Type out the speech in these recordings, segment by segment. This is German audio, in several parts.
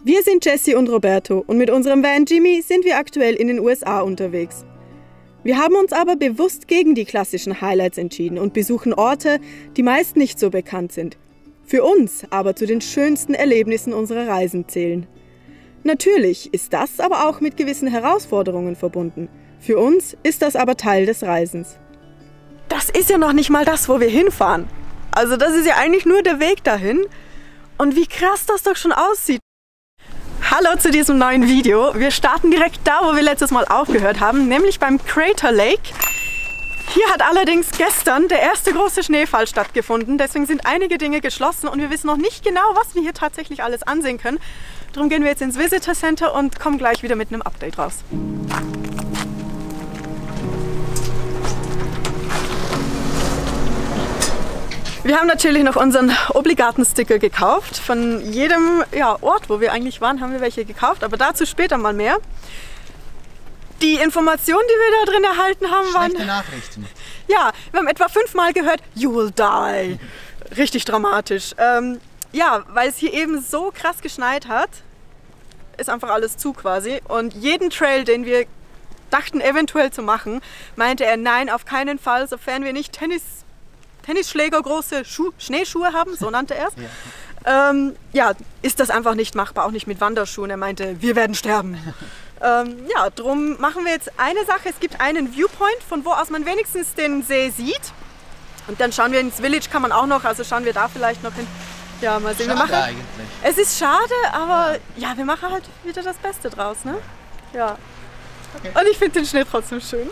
Wir sind Jessie und Roberto und mit unserem Van Jimmy sind wir aktuell in den USA unterwegs. Wir haben uns aber bewusst gegen die klassischen Highlights entschieden und besuchen Orte, die meist nicht so bekannt sind. Für uns aber zu den schönsten Erlebnissen unserer Reisen zählen. Natürlich ist das aber auch mit gewissen Herausforderungen verbunden. Für uns ist das aber Teil des Reisens. Das ist ja noch nicht mal das, wo wir hinfahren. Also das ist ja eigentlich nur der Weg dahin. Und wie krass das doch schon aussieht. Hallo zu diesem neuen Video. Wir starten direkt da, wo wir letztes Mal aufgehört haben, nämlich beim Crater Lake. Hier hat allerdings gestern der erste große Schneefall stattgefunden. Deswegen sind einige Dinge geschlossen und wir wissen noch nicht genau, was wir hier tatsächlich alles ansehen können. Darum gehen wir jetzt ins Visitor Center und kommen gleich wieder mit einem Update raus. Wir haben natürlich noch unseren obligaten Sticker gekauft. Von jedem Ort, wo wir eigentlich waren, haben wir welche gekauft, aber dazu später mal mehr. Die Informationen, die wir da drin erhalten haben, waren... Schlechte Nachrichten. Ja, wir haben etwa 5-mal gehört, you will die. Richtig dramatisch. Ja, weil es hier eben so krass geschneit hat, ist einfach alles zu quasi. Und jeden Trail, den wir dachten eventuell zu machen, meinte er, nein, auf keinen Fall, sofern wir nicht Tennisschläger große Schneeschuhe haben, so nannte er es. Ja, ist das einfach nicht machbar, auch nicht mit Wanderschuhen. Er meinte, wir werden sterben. Ja, drum machen wir jetzt eine Sache. Es gibt einen Viewpoint, von wo aus man wenigstens den See sieht. Und dann schauen wir ins Village, kann man auch noch, also schauen wir da vielleicht noch hin. Ja, mal sehen. Schade eigentlich. Es ist schade, aber ja, wir machen halt wieder das Beste draus, ne? Ja. Okay. Und ich finde den Schnee trotzdem schön.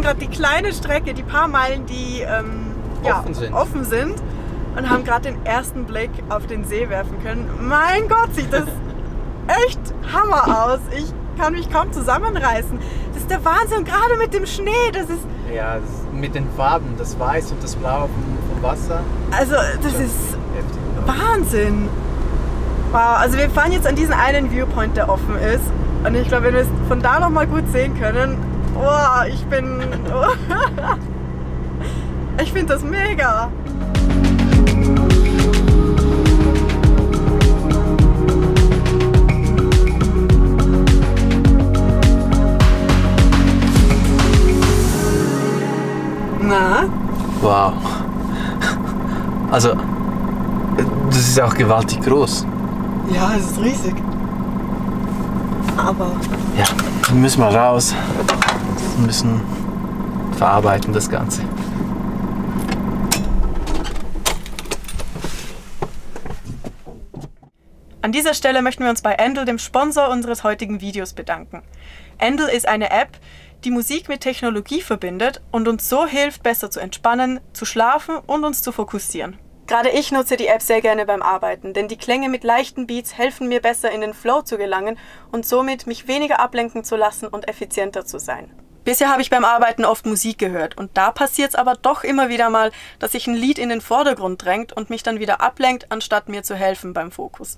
Gerade die kleine Strecke, die paar Meilen, die offen sind und haben gerade den ersten Blick auf den See werfen können. Mein Gott, sieht das echt Hammer aus. Ich kann mich kaum zusammenreißen. Das ist der Wahnsinn, gerade mit dem Schnee. Das ist ja, mit den Farben, das Weiß und das Blau vom Wasser. Also das ist heftig. Wahnsinn. Wow, also wir fahren jetzt an diesen einen Viewpoint, der offen ist. Und ich glaube, wenn wir es von da noch mal gut sehen können, oh, ich finde das mega. Na? Wow. Also, das ist auch gewaltig groß. Ja, es ist riesig. Aber... Ja, wir müssen mal raus. Wir müssen verarbeiten das Ganze. An dieser Stelle möchten wir uns bei Endel, dem Sponsor unseres heutigen Videos, bedanken. Endel ist eine App, die Musik mit Technologie verbindet und uns so hilft, besser zu entspannen, zu schlafen und uns zu fokussieren. Gerade ich nutze die App sehr gerne beim Arbeiten, denn die Klänge mit leichten Beats helfen mir besser in den Flow zu gelangen und somit mich weniger ablenken zu lassen und effizienter zu sein. Bisher habe ich beim Arbeiten oft Musik gehört und da passiert es aber doch immer wieder mal, dass sich ein Lied in den Vordergrund drängt und mich dann wieder ablenkt, anstatt mir zu helfen beim Fokus.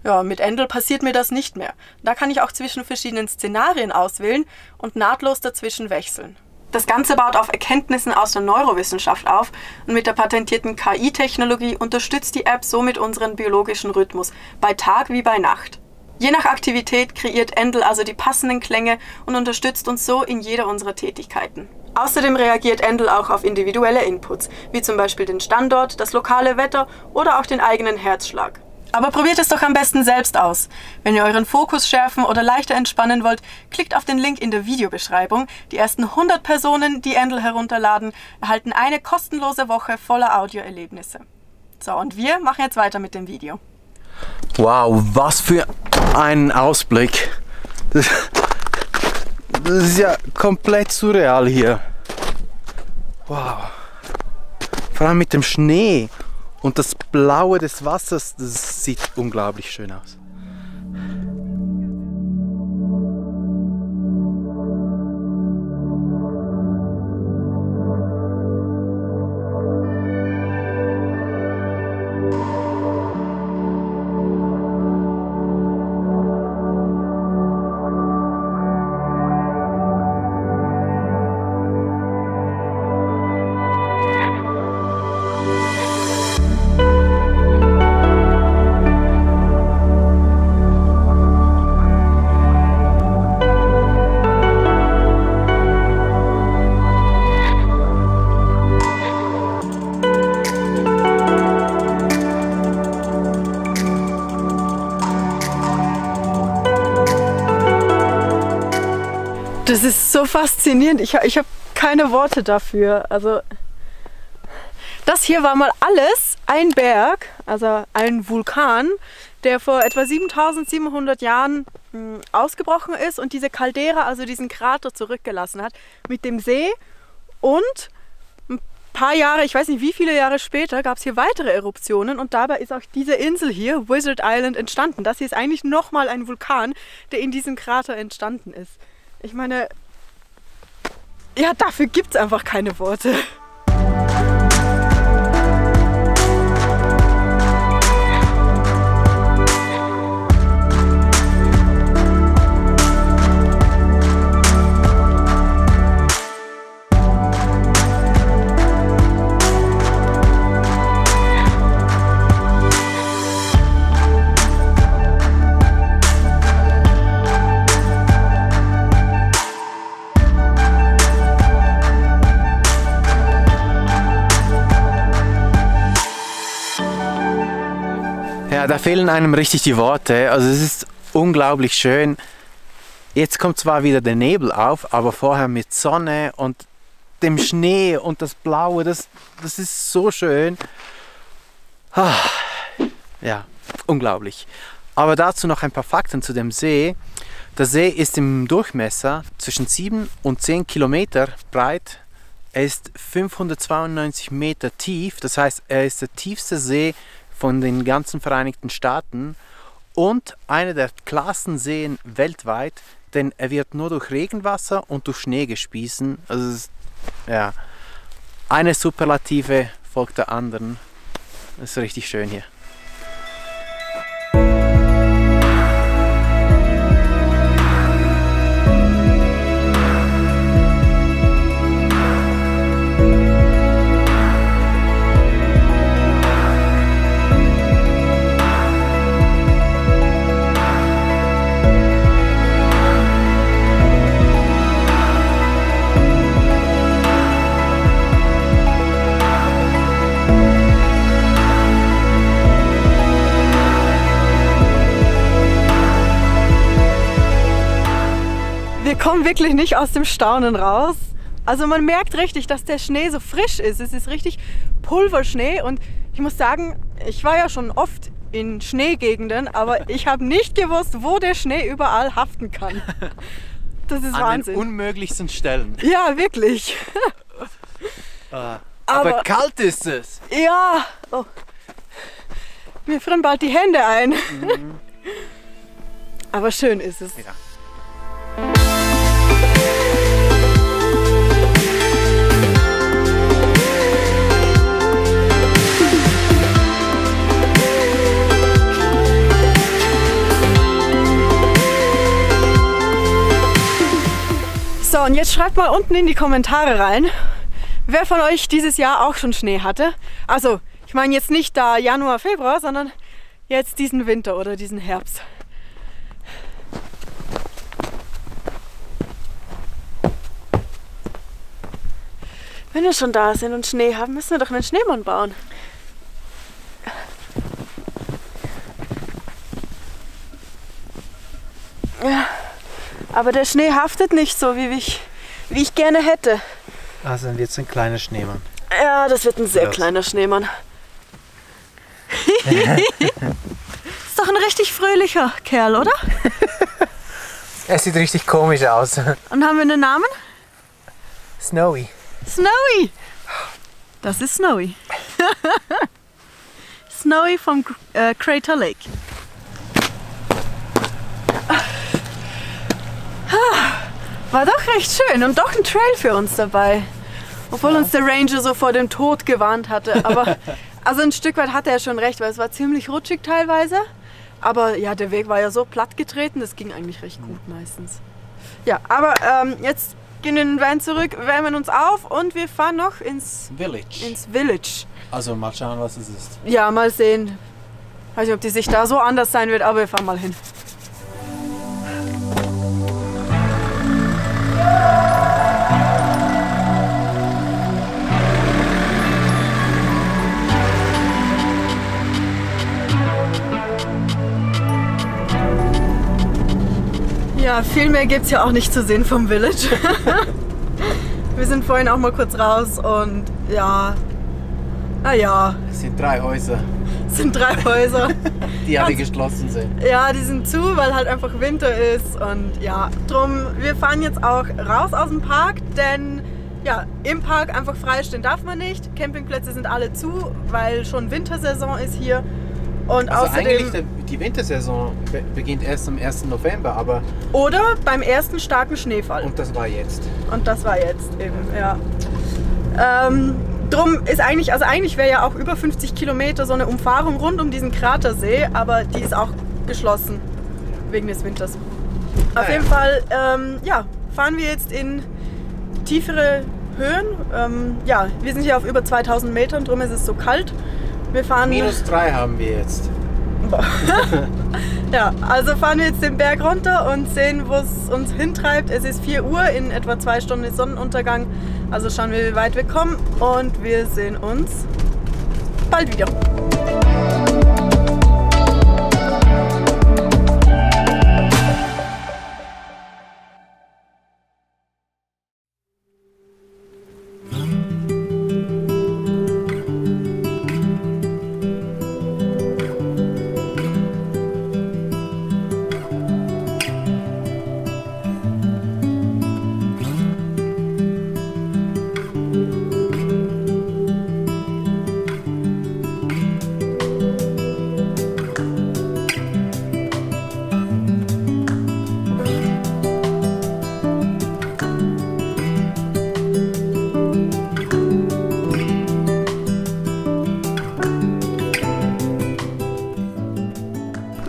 Ja, mit Endel passiert mir das nicht mehr. Da kann ich auch zwischen verschiedenen Szenarien auswählen und nahtlos dazwischen wechseln. Das Ganze baut auf Erkenntnissen aus der Neurowissenschaft auf und mit der patentierten KI-Technologie unterstützt die App somit unseren biologischen Rhythmus, bei Tag wie bei Nacht. Je nach Aktivität kreiert Endel also die passenden Klänge und unterstützt uns so in jeder unserer Tätigkeiten. Außerdem reagiert Endel auch auf individuelle Inputs, wie zum Beispiel den Standort, das lokale Wetter oder auch den eigenen Herzschlag. Aber probiert es doch am besten selbst aus. Wenn ihr euren Fokus schärfen oder leichter entspannen wollt, klickt auf den Link in der Videobeschreibung. Die ersten 100 Personen, die Endel herunterladen, erhalten eine kostenlose Woche voller Audioerlebnisse. So, und wir machen jetzt weiter mit dem Video. Wow, was für ein Ausblick. Das ist ja komplett surreal hier. Wow. Vor allem mit dem Schnee. Und das Blaue des Wassers, das sieht unglaublich schön aus. Das ist so faszinierend. Ich habe keine Worte dafür. Also das hier war mal alles ein Berg, also ein Vulkan, der vor etwa 7700 Jahren ausgebrochen ist und diese Caldera, also diesen Krater zurückgelassen hat mit dem See. Und ein paar Jahre, ich weiß nicht wie viele Jahre später, gab es hier weitere Eruptionen und dabei ist auch diese Insel hier, Wizard Island, entstanden. Das hier ist eigentlich nochmal ein Vulkan, der in diesem Krater entstanden ist. Ich meine, ja, dafür gibt es einfach keine Worte. Ja, da fehlen einem richtig die Worte. Also es ist unglaublich schön. Jetzt kommt zwar wieder der Nebel auf, aber vorher mit Sonne und dem Schnee und das Blaue, das ist so schön. Ja, unglaublich. Aber dazu noch ein paar Fakten zu dem See. Der See ist im Durchmesser zwischen 7 und 10 Kilometer breit. Er ist 592 Meter tief, das heißt, er ist der tiefste See von den ganzen Vereinigten Staaten und einer der klarsten Seen weltweit, denn er wird nur durch Regenwasser und durch Schnee gespießen. Also es ist, ja, eine Superlative folgt der anderen. Das ist richtig schön hier. Wir kommen wirklich nicht aus dem Staunen raus. Also man merkt richtig, dass der Schnee so frisch ist. Es ist richtig Pulverschnee und ich muss sagen, ich war ja schon oft in Schneegegenden, aber ich habe nicht gewusst, wo der Schnee überall haften kann. Das ist Wahnsinn. An den unmöglichsten Stellen. Ja, wirklich. Aber kalt ist es. Ja. Oh. Mir frieren bald die Hände ein. Mhm. Aber schön ist es. Ja. So, und jetzt schreibt mal unten in die Kommentare rein, wer von euch dieses Jahr auch schon Schnee hatte. Also, ich meine jetzt nicht da Januar, Februar, sondern jetzt diesen Winter oder diesen Herbst. Wenn wir schon da sind und Schnee haben, müssen wir doch einen Schneemann bauen. Ja, aber der Schnee haftet nicht so, wie ich gerne hätte. Also dann wird es ein kleiner Schneemann. Ja, das wird ein sehr kleiner Schneemann. Ist doch ein richtig fröhlicher Kerl, oder? Er sieht richtig komisch aus. Und haben wir einen Namen? Snowy. Snowy! Das ist Snowy. Snowy vom Crater Lake. War doch recht schön und doch ein Trail für uns dabei. Obwohl uns der Ranger so vor dem Tod gewarnt hatte. Aber also ein Stück weit hatte er schon recht, weil es war ziemlich rutschig teilweise. Aber ja, der Weg war ja so platt getreten, das ging eigentlich recht gut meistens. Ja, aber jetzt gehen wir in den Van zurück, wärmen uns auf und wir fahren noch ins Village. Also mal schauen, was es ist. Ja, mal sehen. Weiß nicht, ob die Sicht da so anders sein wird, aber wir fahren mal hin. Ja, Ja, viel mehr gibt es ja auch nicht zu sehen vom Village. Wir sind vorhin auch mal kurz raus und ja, naja. Es sind 3 Häuser. Es sind 3 Häuser. Die alle geschlossen sind. Ja, die sind zu, weil halt einfach Winter ist und ja, drum, wir fahren jetzt auch raus aus dem Park, denn ja, im Park einfach freistehen darf man nicht. Campingplätze sind alle zu, weil schon Wintersaison ist hier. Und also außerdem, eigentlich die Wintersaison beginnt erst am 1. November, aber... Oder beim ersten starken Schneefall. Und das war jetzt. Und das war jetzt eben, ja. Drum ist eigentlich, also eigentlich wäre ja auch über 50 Kilometer so eine Umfahrung rund um diesen Kratersee, aber die ist auch geschlossen wegen des Winters. Auf jeden Fall, ja, fahren wir jetzt in tiefere Höhen. Ja, wir sind hier auf über 2000 Metern, drum ist es so kalt. Wir fahren -3 haben wir jetzt. Ja, also fahren wir jetzt den Berg runter und sehen, wo es uns hintreibt. Es ist 4 Uhr, in etwa 2 Stunden ist Sonnenuntergang. Also schauen wir, wie weit wir kommen und wir sehen uns bald wieder.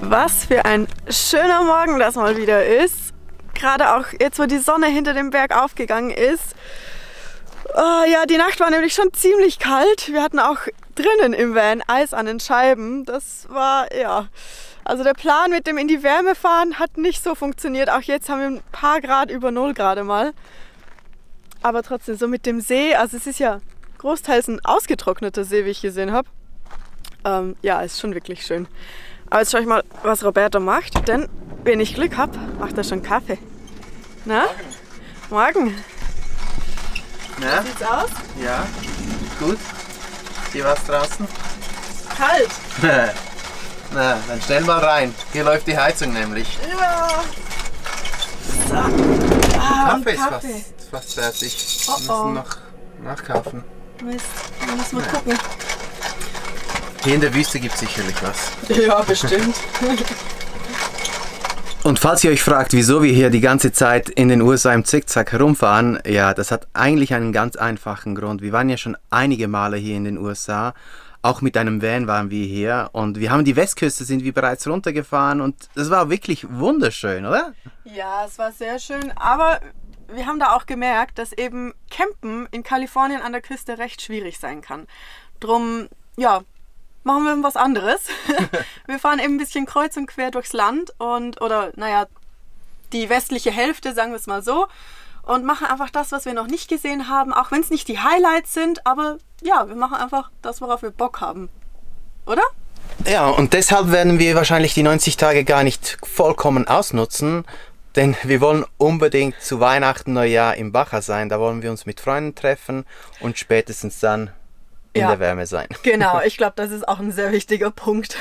Was für ein schöner Morgen das mal wieder ist. Gerade auch jetzt, wo die Sonne hinter dem Berg aufgegangen ist. Ja, die Nacht war nämlich schon ziemlich kalt. Wir hatten auch drinnen im Van Eis an den Scheiben. Das war, ja, also der Plan mit dem in die Wärme fahren hat nicht so funktioniert. Auch jetzt haben wir ein paar Grad über 0 gerade mal. Aber trotzdem, so mit dem See, also es ist ja großteils ein ausgetrockneter See, wie ich gesehen habe. Ja, ist schon wirklich schön. Aber jetzt schaue ich mal, was Roberto macht, denn wenn ich Glück habe, macht er schon Kaffee. Na? Morgen. Na? Wie sieht's aus? Ja, gut. Hier was draußen? Kalt. Na, dann stell mal rein. Hier läuft die Heizung nämlich. Ja. So. Kaffee ist fast fertig. Wir müssen noch nachkaufen. Mist, da müssen wir gucken. Hier in der Wüste gibt es sicherlich was. Ja, bestimmt. Und falls ihr euch fragt, wieso wir hier die ganze Zeit in den USA im Zickzack herumfahren, ja, das hat eigentlich einen ganz einfachen Grund. Wir waren ja schon einige Male hier in den USA. Auch mit einem Van waren wir hier und wir haben die Westküste, sind wir bereits runtergefahren und es war wirklich wunderschön, oder? Ja, es war sehr schön, aber wir haben da auch gemerkt, dass eben Campen in Kalifornien an der Küste recht schwierig sein kann. Drum, ja, machen wir was anderes. Wir fahren eben ein bisschen kreuz und quer durchs Land oder naja, die westliche Hälfte, sagen wir es mal so, und machen einfach das, was wir noch nicht gesehen haben, auch wenn es nicht die Highlights sind, aber ja, wir machen einfach das, worauf wir Bock haben. Oder? Ja, und deshalb werden wir wahrscheinlich die 90 Tage gar nicht vollkommen ausnutzen, denn wir wollen unbedingt zu Weihnachten, Neujahr im Baja sein. Da wollen wir uns mit Freunden treffen und spätestens dann in der Wärme sein. Genau, ich glaube, das ist auch ein sehr wichtiger Punkt.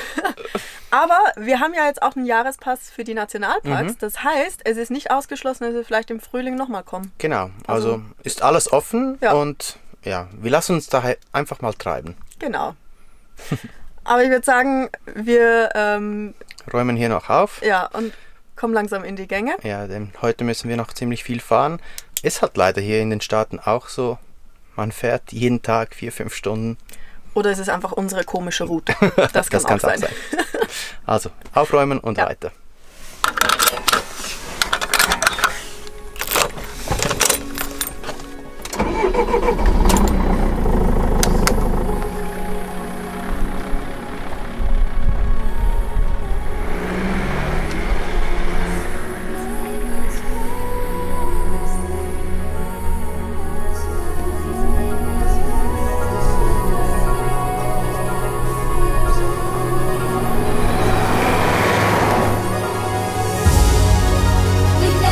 Aber wir haben ja jetzt auch einen Jahrespass für die Nationalparks. Das heißt, es ist nicht ausgeschlossen, dass wir vielleicht im Frühling nochmal kommen. Genau, also ist alles offen und ja, wir lassen uns da einfach mal treiben. Genau. Aber ich würde sagen, wir räumen hier noch auf. Ja, und kommen langsam in die Gänge. Ja, denn heute müssen wir noch ziemlich viel fahren. Ist halt leider hier in den Staaten auch so. Man fährt jeden Tag 4-5 Stunden. Oder es ist einfach unsere komische Route. Das kann auch sein. Also, aufräumen und weiter. We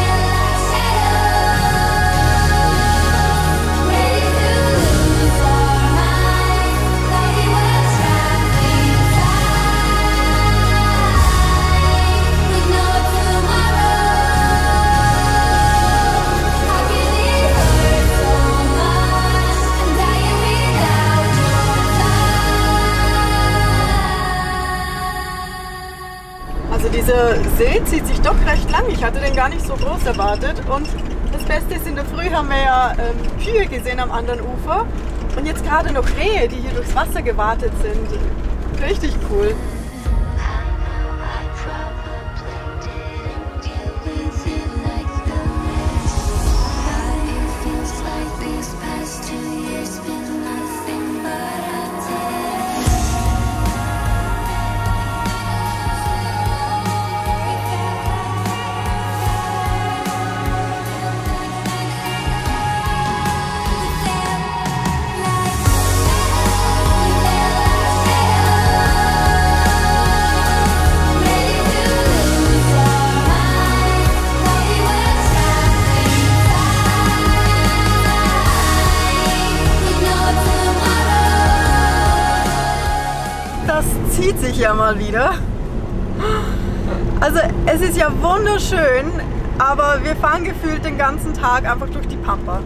der See zieht sich doch recht lang. Ich hatte den gar nicht so groß erwartet. Und das Beste ist, in der Früh haben wir ja Kühe gesehen am anderen Ufer. Und jetzt gerade noch Rehe, die hier durchs Wasser gewartet sind. Richtig cool. Zieht sich ja mal wieder. Also es ist ja wunderschön, aber wir fahren gefühlt den ganzen Tag einfach durch die Pampa.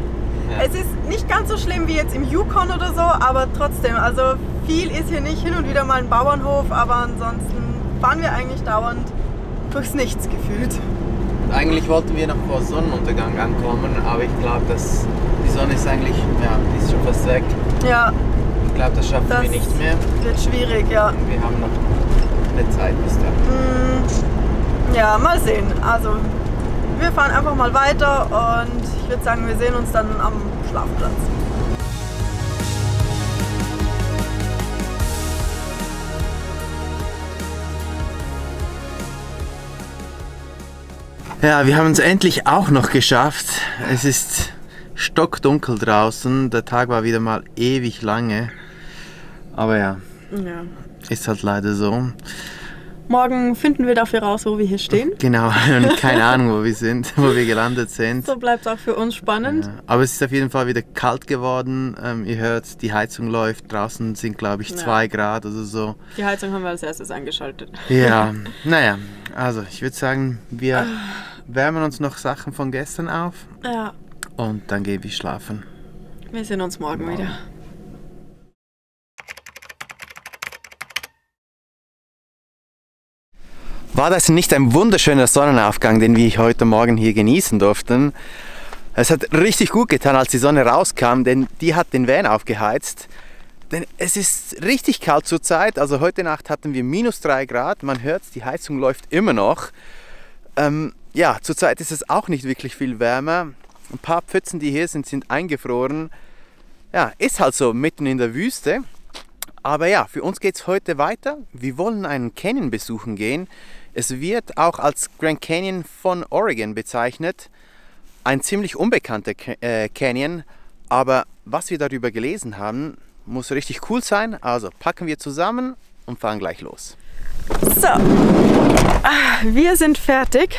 Ja. Es ist nicht ganz so schlimm wie jetzt im Yukon oder so, aber trotzdem, also viel ist hier nicht, hin und wieder mal ein Bauernhof, aber ansonsten fahren wir eigentlich dauernd durchs Nichts gefühlt. Eigentlich wollten wir noch vor Sonnenuntergang ankommen, aber ich glaube, dass die Sonne ist eigentlich, ja, die ist schon fast weg. Ja. Ich glaube, das schaffen wir nicht mehr. Wird schwierig, ja. Wir haben noch eine Zeit bis dann. Ja, mal sehen. Also, wir fahren einfach mal weiter und ich würde sagen, wir sehen uns dann am Schlafplatz. Ja, wir haben es endlich auch noch geschafft. Es ist stockdunkel draußen. Der Tag war wieder mal ewig lange. Aber ja, ist halt leider so. Morgen finden wir dafür raus, wo wir hier stehen. Genau, und keine Ahnung, wo wir sind, wo wir gelandet sind. So bleibt es auch für uns spannend. Ja, aber es ist auf jeden Fall wieder kalt geworden. Ihr hört, die Heizung läuft. Draußen sind, glaube ich, 2 Grad oder so. Die Heizung haben wir als erstes eingeschaltet. Ja, naja, also ich würde sagen, wir wärmen uns noch Sachen von gestern auf. Ja. Und dann gehen wir schlafen. Wir sehen uns morgen wieder. War das nicht ein wunderschöner Sonnenaufgang, den wir heute Morgen hier genießen durften? Es hat richtig gut getan, als die Sonne rauskam, denn die hat den Van aufgeheizt. Denn es ist richtig kalt zurzeit, also heute Nacht hatten wir -3 Grad, man hört, die Heizung läuft immer noch. Ja, zurzeit ist es auch nicht wirklich viel wärmer. Ein paar Pfützen, die hier sind, sind eingefroren. Ja, ist halt so, mitten in der Wüste. Aber ja, für uns geht es heute weiter. Wir wollen einen Canyon besuchen gehen. Es wird auch als Grand Canyon von Oregon bezeichnet. Ein ziemlich unbekannter Canyon, aber was wir darüber gelesen haben, muss richtig cool sein. Also packen wir zusammen und fahren gleich los. So, wir sind fertig.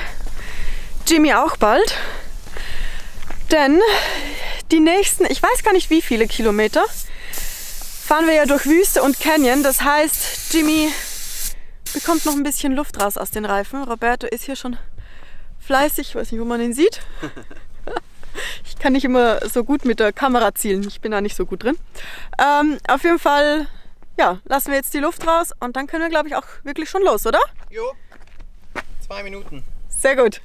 Jimmy auch bald. Denn die nächsten, ich weiß gar nicht wie viele Kilometer, fahren wir ja durch Wüste und Canyon. Das heißt, Jimmy bekommt noch ein bisschen Luft raus aus den Reifen. Roberto ist hier schon fleißig, ich weiß nicht, wo man ihn sieht. Ich kann nicht immer so gut mit der Kamera zielen, ich bin da nicht so gut drin. Auf jeden Fall, ja, lassen wir jetzt die Luft raus und dann können wir, glaube ich, auch wirklich schon los, oder? Jo, 2 Minuten. Sehr gut.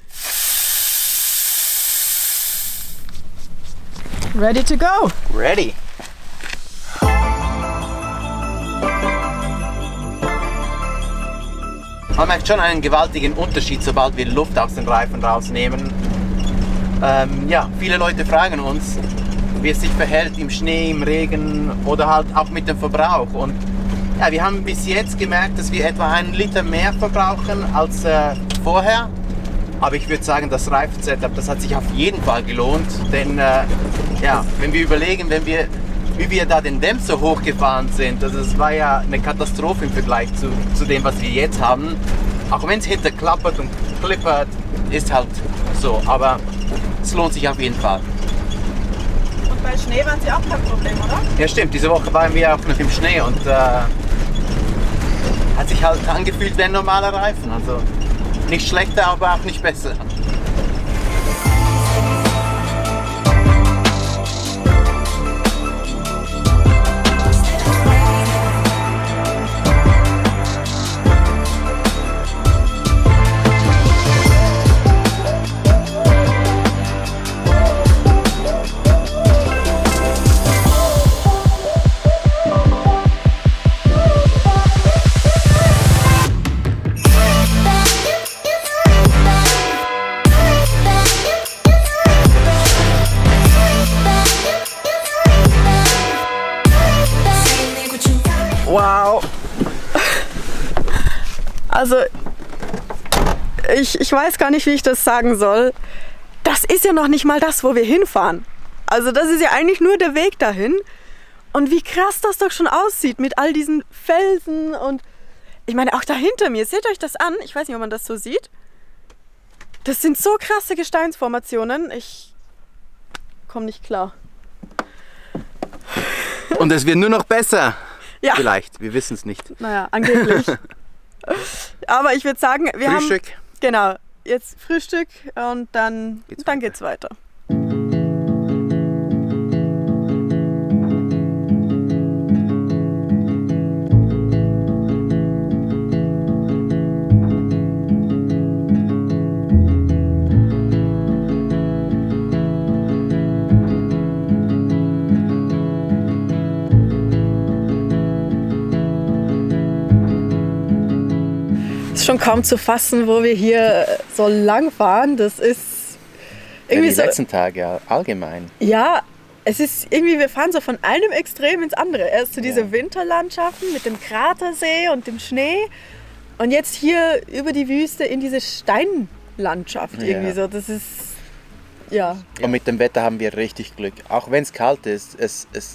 Ready to go. Ready. Man merkt schon einen gewaltigen Unterschied, sobald wir Luft aus den Reifen rausnehmen. Ja, viele Leute fragen uns, wie es sich verhält im Schnee, im Regen oder halt auch mit dem Verbrauch. Und ja, wir haben bis jetzt gemerkt, dass wir etwa 1 Liter mehr verbrauchen als vorher. Aber ich würde sagen, das Reifensetup, das hat sich auf jeden Fall gelohnt, denn ja, wenn wir überlegen, wie wir da den Dämm so hochgefahren sind, also es war ja eine Katastrophe im Vergleich zu dem, was wir jetzt haben. Auch wenn es hinter klappert und klippert, ist halt so, aber es lohnt sich auf jeden Fall. Und bei Schnee waren Sie auch kein Problem, oder? Ja stimmt, diese Woche waren wir auch noch im Schnee und hat sich halt angefühlt wie ein normaler Reifen, also nicht schlechter, aber auch nicht besser. Also, ich weiß gar nicht, wie ich das sagen soll. Das ist ja noch nicht mal das, wo wir hinfahren. Also das ist ja eigentlich nur der Weg dahin. Und wie krass das doch schon aussieht mit all diesen Felsen und ich meine auch da hinter mir. Seht euch das an. Ich weiß nicht, ob man das so sieht. Das sind so krasse Gesteinsformationen. Ich komme nicht klar. Und es wird nur noch besser. Ja. Vielleicht, wir wissen es nicht. Naja, angeblich. Aber ich würde sagen, wir Frühstück. haben... Genau, jetzt Frühstück und dann geht's weiter. Schon kaum zu fassen, wo wir hier so lang fahren. Das ist irgendwie die letzten Tage ja allgemein. Ja, es ist irgendwie, wir fahren so von einem Extrem ins andere. Erst zu diese Winterlandschaften mit dem Kratersee und dem Schnee und jetzt hier über die Wüste in diese Steinlandschaft irgendwie so. Das ist Und mit dem Wetter haben wir richtig Glück. Auch wenn es kalt ist,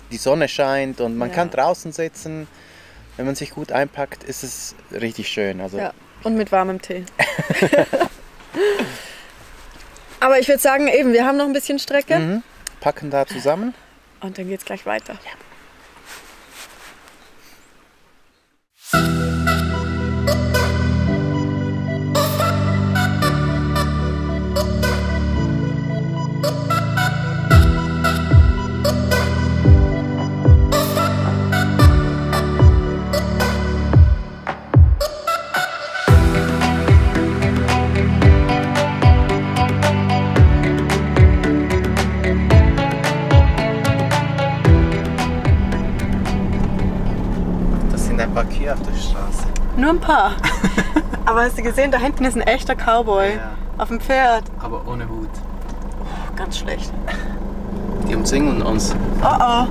die Sonne scheint und man kann draußen sitzen. Wenn man sich gut einpackt, ist es richtig schön. Also und mit warmem Tee. Aber ich würde sagen, eben, wir haben noch ein bisschen Strecke. Packen da zusammen. Und dann geht's gleich weiter. Ja. Hier auf der Straße. Nur ein paar. Aber hast du gesehen, da hinten ist ein echter Cowboy auf dem Pferd. Aber ohne Hut. Oh, ganz schlecht. Die umzingeln uns. Oh.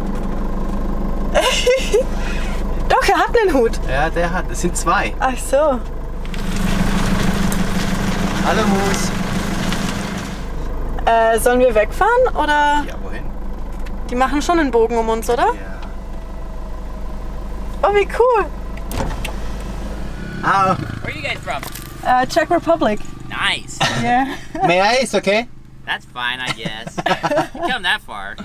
Doch, er hat einen Hut. Ja, der hat. Es sind zwei. Ach so. Hallo Mus. Sollen wir wegfahren oder? Ja, wohin? Die machen schon einen Bogen um uns, oder? Ja. Oh, wie cool. Oh. Where are you guys from? Czech Republic. Nice. Yeah. May I? It's okay? That's fine, I guess. You come that far.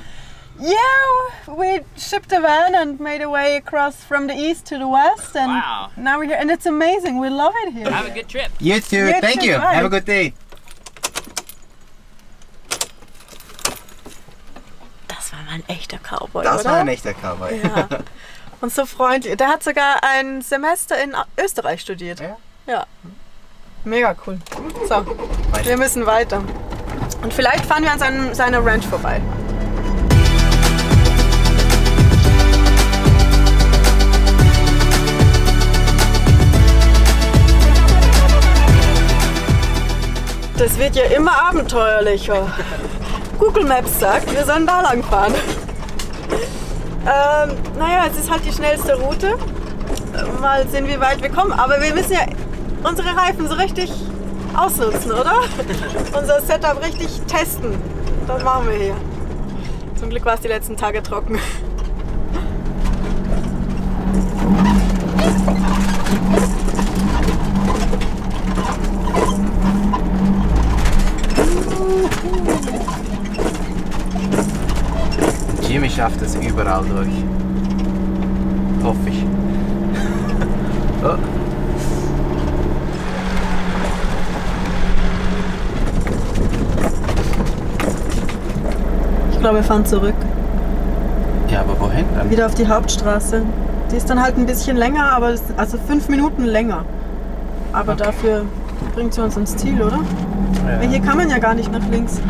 Yeah, we shipped a van and made a way across from the east to the west, and Wow. now we're here, and it's amazing. We love it here. Have a good trip. You too. You Thank too, you. bye. Have a good day. Das war mal ein echter Cowboy, Das oder? war ein echter Cowboy. Ja. Und so freundlich. Der hat sogar ein Semester in Österreich studiert. Ja? Ja. Mega cool. So, wir müssen weiter. Und vielleicht fahren wir an seiner Ranch vorbei. Das wird ja immer abenteuerlicher. Google Maps sagt, wir sollen da lang fahren. Naja, es ist halt die schnellste Route. Mal sehen, wie weit wir kommen. Aber wir müssen ja unsere Reifen so richtig ausnutzen, oder? Unser Setup richtig testen. Das machen wir hier. Zum Glück war es die letzten Tage trocken. Jimmy schafft es überall durch. Hoffe ich. Oh. Ich glaube, wir fahren zurück. Ja, aber wohin dann? Wieder auf die Hauptstraße. Die ist dann halt ein bisschen länger, aber also 5 Minuten länger. Aber Okay. dafür bringt sie uns ins Ziel, oder? Ja. Weil hier kann man ja gar nicht nach links.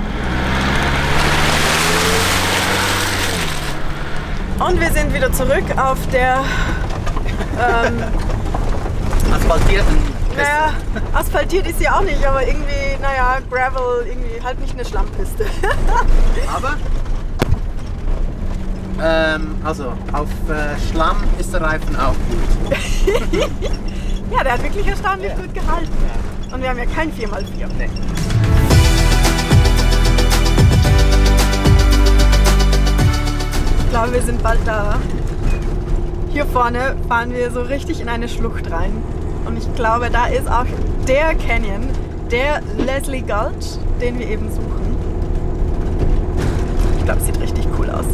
Und wir sind wieder zurück auf der Asphaltierten. naja, asphaltiert ist sie auch nicht, aber irgendwie, naja, Gravel, irgendwie halt nicht eine Schlammpiste. Aber also auf Schlamm ist der Reifen auch gut. Ja, der hat wirklich erstaunlich gut gehalten. Und wir haben ja kein 4x4. Nee. Ich glaube, wir sind bald da. Hier vorne fahren wir so richtig in eine Schlucht rein. Und ich glaube, da ist auch der Canyon, der Leslie Gulch, den wir eben suchen. Ich glaube, es sieht richtig cool aus.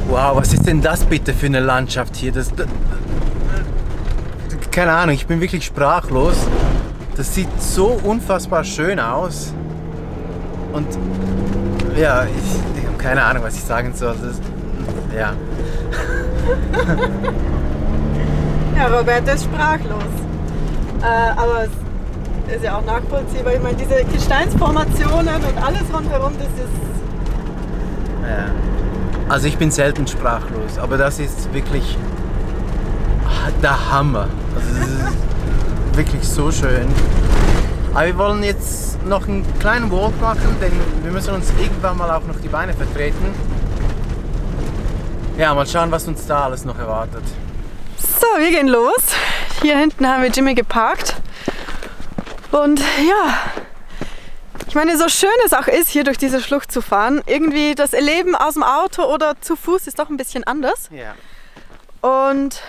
Wow, was ist denn das bitte für eine Landschaft hier? Keine Ahnung, ich bin wirklich sprachlos. Das sieht so unfassbar schön aus. Und ja, ich habe keine Ahnung, was ich sagen soll. Ja. Ja, Robert ist sprachlos. Aber es ist ja auch nachvollziehbar. Ich meine, diese Gesteinsformationen und alles rundherum, das ist... Ja. Also ich bin selten sprachlos, aber das ist wirklich der Hammer. Also es ist wirklich so schön. Aber wir wollen jetzt noch einen kleinen Walk machen, denn wir müssen uns irgendwann mal auch noch die Beine vertreten. Ja, mal schauen, was uns da alles noch erwartet. So, wir gehen los. Hier hinten haben wir Jimmy geparkt. Und ja, ich meine, so schön es auch ist, hier durch diese Schlucht zu fahren, irgendwie das Erleben aus dem Auto oder zu Fuß ist doch ein bisschen anders. Ja. Und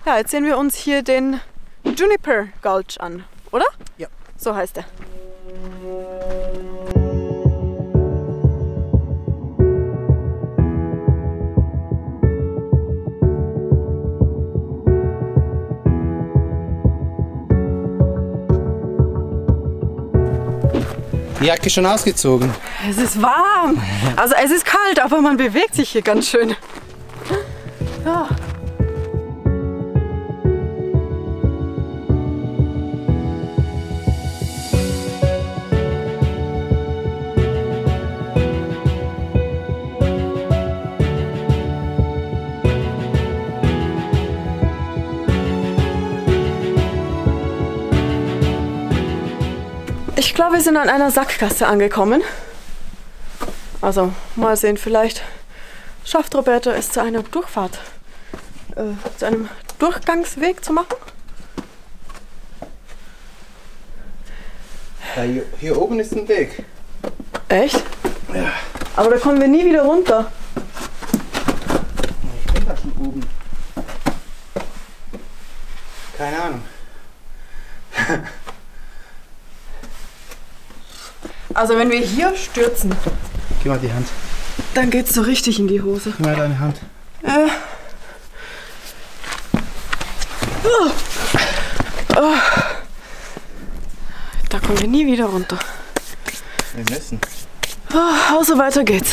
ja, jetzt sehen wir uns hier den Juniper Gulch an, oder? Ja. So heißt er. Die Jacke schon ausgezogen. Es ist warm. Also es ist kalt, aber man bewegt sich hier ganz schön. Ja. Ich glaube, wir sind an einer Sackgasse angekommen. Also mal sehen, vielleicht schafft Roberto es zu einer Durchfahrt, zu einem Durchgangsweg zu machen. Ja, hier oben ist ein Weg. Echt? Ja. Aber da kommen wir nie wieder runter. Ich bin da schon oben. Keine Ahnung. Also wenn wir hier stürzen, Gib mal die Hand. dann geht's so richtig in die Hose. Gib mal deine Hand. Da kommen wir nie wieder runter. Wir müssen. Also weiter geht's.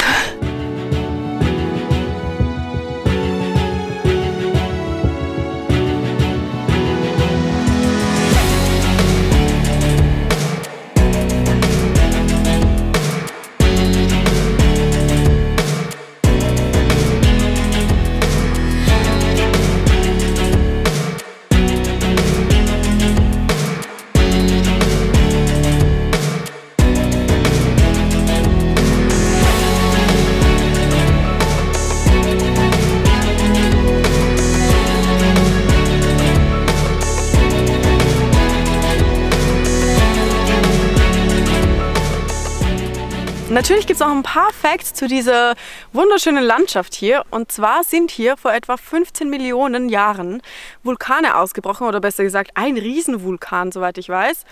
Natürlich gibt es noch ein paar Facts zu dieser wunderschönen Landschaft hier. Und zwar sind hier vor etwa 15 Millionen Jahren Vulkane ausgebrochen, oder besser gesagt ein Riesenvulkan, soweit ich weiß.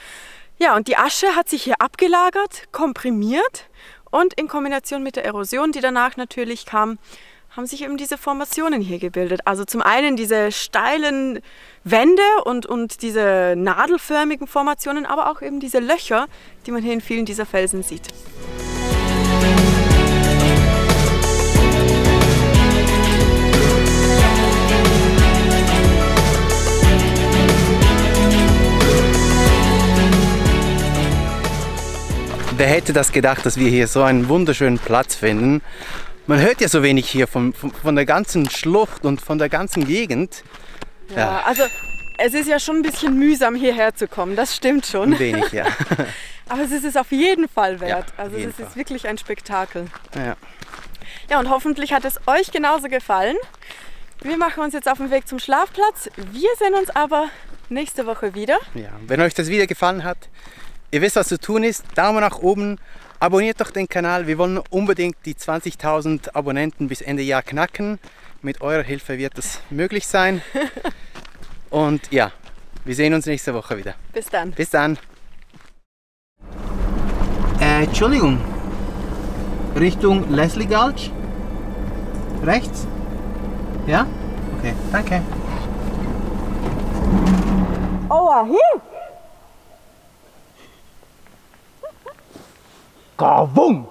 Ja, und die Asche hat sich hier abgelagert, komprimiert und in Kombination mit der Erosion, die danach natürlich kam, haben sich eben diese Formationen hier gebildet. Also zum einen diese steilen Wände und diese nadelförmigen Formationen, aber auch eben diese Löcher, die man hier in vielen dieser Felsen sieht. Wer hätte das gedacht, dass wir hier so einen wunderschönen Platz finden? Man hört ja so wenig hier von der ganzen Schlucht und von der ganzen Gegend. Ja, also es ist ja schon ein bisschen mühsam hierher zu kommen, das stimmt schon. Ein wenig, ja. Aber es ist es auf jeden Fall wert. Ja, also es ist wirklich ein Spektakel. Ja. Ja, und hoffentlich hat es euch genauso gefallen. Wir machen uns jetzt auf den Weg zum Schlafplatz. Wir sehen uns aber nächste Woche wieder. Ja, wenn euch das Video gefallen hat, ihr wisst, was zu tun ist. Daumen nach oben. Abonniert doch den Kanal, wir wollen unbedingt die 20.000 Abonnenten bis Ende Jahr knacken. Mit eurer Hilfe wird das möglich sein. Und ja, wir sehen uns nächste Woche wieder. Bis dann. Bis dann. Entschuldigung. Richtung Leslie Gulch? Rechts? Ja? Okay, danke. Oh, hier! Kavum!